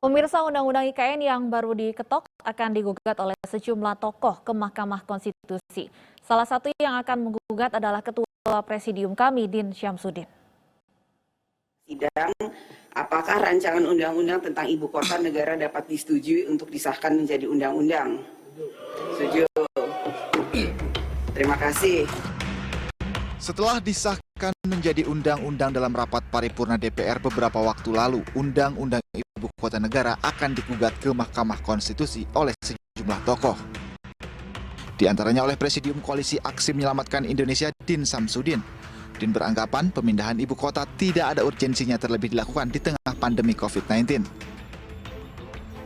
Pemirsa, Undang-Undang IKN yang baru diketok akan digugat oleh sejumlah tokoh ke Mahkamah Konstitusi. Salah satu yang akan menggugat adalah Ketua Presidium kami, Din Syamsuddin. Sidang, apakah rancangan undang-undang tentang ibu kota negara dapat disetujui untuk disahkan menjadi undang-undang? Setuju. Terima kasih. Setelah disahkan menjadi undang-undang dalam rapat paripurna DPR beberapa waktu lalu, Undang-Undang Ibu Kota Negara akan digugat ke Mahkamah Konstitusi oleh sejumlah tokoh. Di antaranya oleh Presidium Koalisi Aksi Menyelamatkan Indonesia, Din Syamsuddin. Din beranggapan pemindahan ibu kota tidak ada urgensinya terlebih dilakukan di tengah pandemi COVID-19.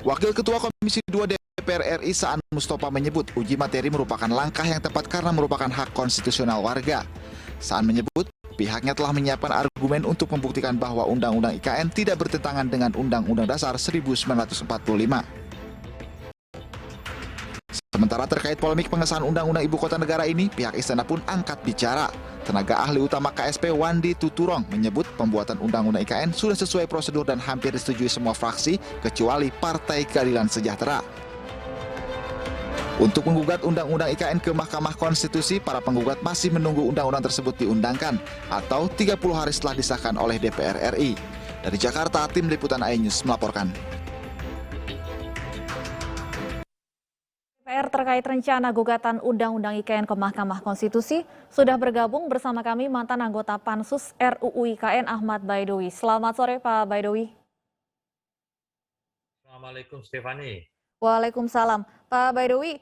Wakil Ketua Komisi 2 DPR RI Saan Mustafa menyebut uji materi merupakan langkah yang tepat karena merupakan hak konstitusional warga. Saan menyebut pihaknya telah menyiapkan argumen untuk membuktikan bahwa Undang-Undang IKN tidak bertentangan dengan Undang-Undang Dasar 1945. Sementara terkait polemik pengesahan Undang-Undang Ibu Kota Negara ini, pihak istana pun angkat bicara. Tenaga ahli utama KSP Wandi Tuturong menyebut pembuatan Undang-Undang IKN sudah sesuai prosedur dan hampir disetujui semua fraksi kecuali Partai Keadilan Sejahtera. Untuk menggugat Undang-Undang IKN ke Mahkamah Konstitusi, para penggugat masih menunggu undang-undang tersebut diundangkan atau 30 hari setelah disahkan oleh DPR RI. Dari Jakarta, tim liputan iNews melaporkan. DPR terkait rencana gugatan Undang-Undang IKN ke Mahkamah Konstitusi sudah bergabung bersama kami mantan anggota Pansus RUU IKN Ahmad Baidowi. Selamat sore Pak Baidowi. Assalamualaikum Stefani. Waalaikumsalam. Pak Baidowi,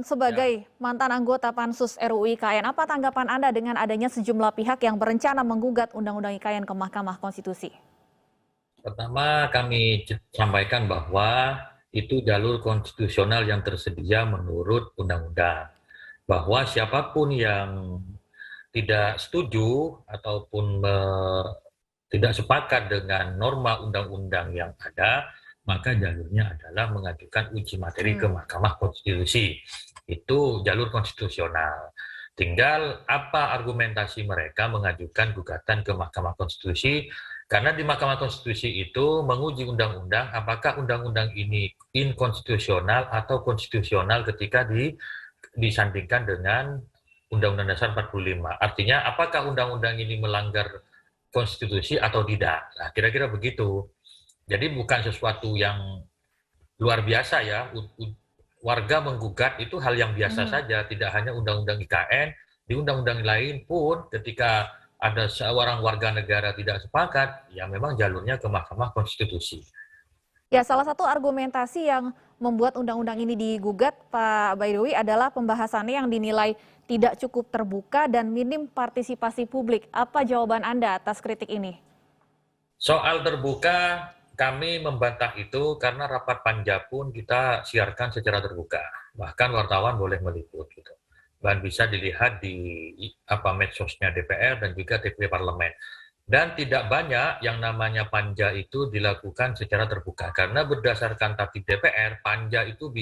sebagai mantan anggota Pansus RUU IKN, apa tanggapan Anda dengan adanya sejumlah pihak yang berencana menggugat Undang-Undang IKN ke Mahkamah Konstitusi? Pertama, kami sampaikan bahwa itu jalur konstitusional yang tersedia menurut undang-undang. Bahwa siapapun yang tidak setuju ataupun tidak sepakat dengan norma undang-undang yang ada, maka jalurnya adalah mengajukan uji materi ke Mahkamah Konstitusi. Itu jalur konstitusional. Tinggal apa argumentasi mereka mengajukan gugatan ke Mahkamah Konstitusi, karena di Mahkamah Konstitusi itu menguji undang-undang apakah undang-undang ini inkonstitusional atau konstitusional ketika disandingkan dengan Undang-Undang Dasar 45. Artinya apakah undang-undang ini melanggar konstitusi atau tidak. Nah, kira-kira begitu. Jadi bukan sesuatu yang luar biasa ya, warga menggugat itu hal yang biasa saja, tidak hanya Undang-Undang IKN, di undang-undang lain pun ketika ada seorang warga negara tidak sepakat, ya memang jalurnya ke Mahkamah Konstitusi. Ya, salah satu argumentasi yang membuat undang-undang ini digugat, Pak Baidowi, adalah pembahasannya yang dinilai tidak cukup terbuka dan minim partisipasi publik. Apa jawaban Anda atas kritik ini? Soal terbuka, kami membantah itu karena rapat panja pun kita siarkan secara terbuka. Bahkan wartawan boleh meliput gitu. Dan bisa dilihat di medsosnya DPR dan juga TV Parlemen. Dan tidak banyak yang namanya panja itu dilakukan secara terbuka karena berdasarkan tatib DPR, panja itu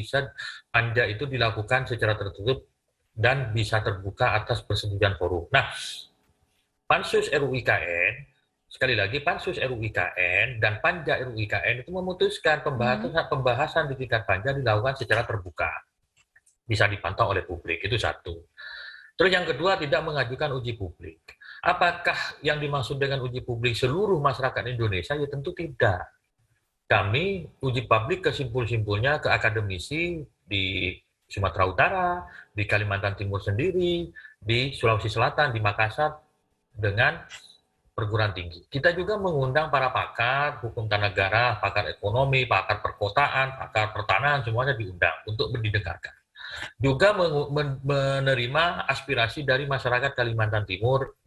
dilakukan secara tertutup dan bisa terbuka atas persetujuan forum. Nah, Pansus RUU IKN, sekali lagi Pansus RUU IKN dan Panja RUU IKN itu memutuskan pembahasan di tingkat panja dilakukan secara terbuka. Bisa dipantau oleh publik, itu satu. Terus yang kedua, tidak mengajukan uji publik. Apakah yang dimaksud dengan uji publik seluruh masyarakat Indonesia? Ya tentu tidak. Kami uji publik ke simpul-simpulnya, ke akademisi di Sumatera Utara, di Kalimantan Timur sendiri, di Sulawesi Selatan, di Makassar, dengan perguruan tinggi. Kita juga mengundang para pakar hukum tata negara, pakar ekonomi, pakar perkotaan, pakar pertanahan, semuanya diundang untuk didengarkan. Juga menerima aspirasi dari masyarakat Kalimantan Timur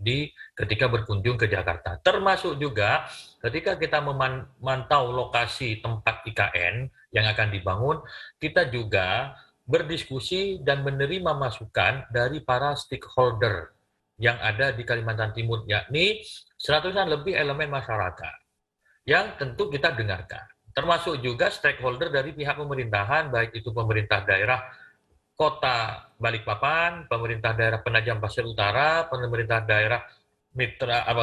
ketika berkunjung ke Jakarta. Termasuk juga ketika kita memantau lokasi tempat IKN yang akan dibangun, kita juga berdiskusi dan menerima masukan dari para stakeholder yang ada di Kalimantan Timur, yakni 100-an lebih elemen masyarakat yang tentu kita dengarkan. Termasuk juga stakeholder dari pihak pemerintahan, baik itu pemerintah daerah Kota Balikpapan, pemerintah daerah Penajam Pasir Utara, pemerintah daerah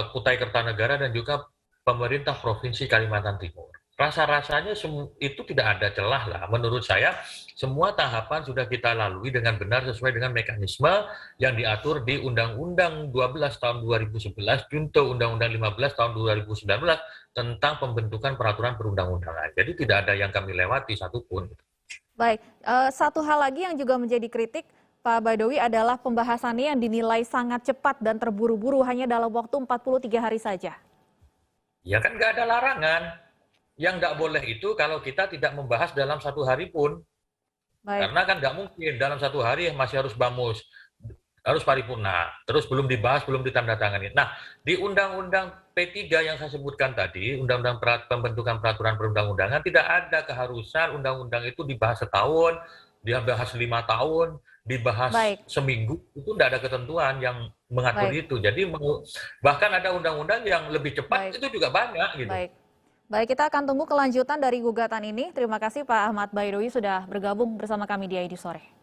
Kutai Kertanegara, dan juga pemerintah Provinsi Kalimantan Timur. rasa-rasanya itu tidak ada celah lah. Menurut saya, semua tahapan sudah kita lalui dengan benar sesuai dengan mekanisme yang diatur di Undang-Undang 12 tahun 2011, junto Undang-Undang 15 tahun 2019 tentang pembentukan peraturan perundang-undangan. Jadi tidak ada yang kami lewati satupun. Baik, satu hal lagi yang juga menjadi kritik Pak Baidowi adalah pembahasannya yang dinilai sangat cepat dan terburu-buru hanya dalam waktu 43 hari saja. Ya kan nggak ada larangan. Yang nggak boleh itu kalau kita tidak membahas dalam 1 hari pun. Baik, Karena kan nggak mungkin dalam 1 hari masih harus bamus, harus paripurna, terus belum dibahas, belum ditandatangani. Nah, di Undang-Undang P3 yang saya sebutkan tadi, Undang-Undang Pembentukan Peraturan Perundang-undangan, tidak ada keharusan undang-undang itu dibahas setahun, dibahas 5 tahun, dibahas baik, seminggu, itu tidak ada ketentuan yang mengatur baik, itu. Jadi bahkan ada undang-undang yang lebih cepat, baik, itu juga banyak gitu. baik. Baik, kita akan tunggu kelanjutan dari gugatan ini. Terima kasih Pak Ahmad Baidowi sudah bergabung bersama kami di ID Sore.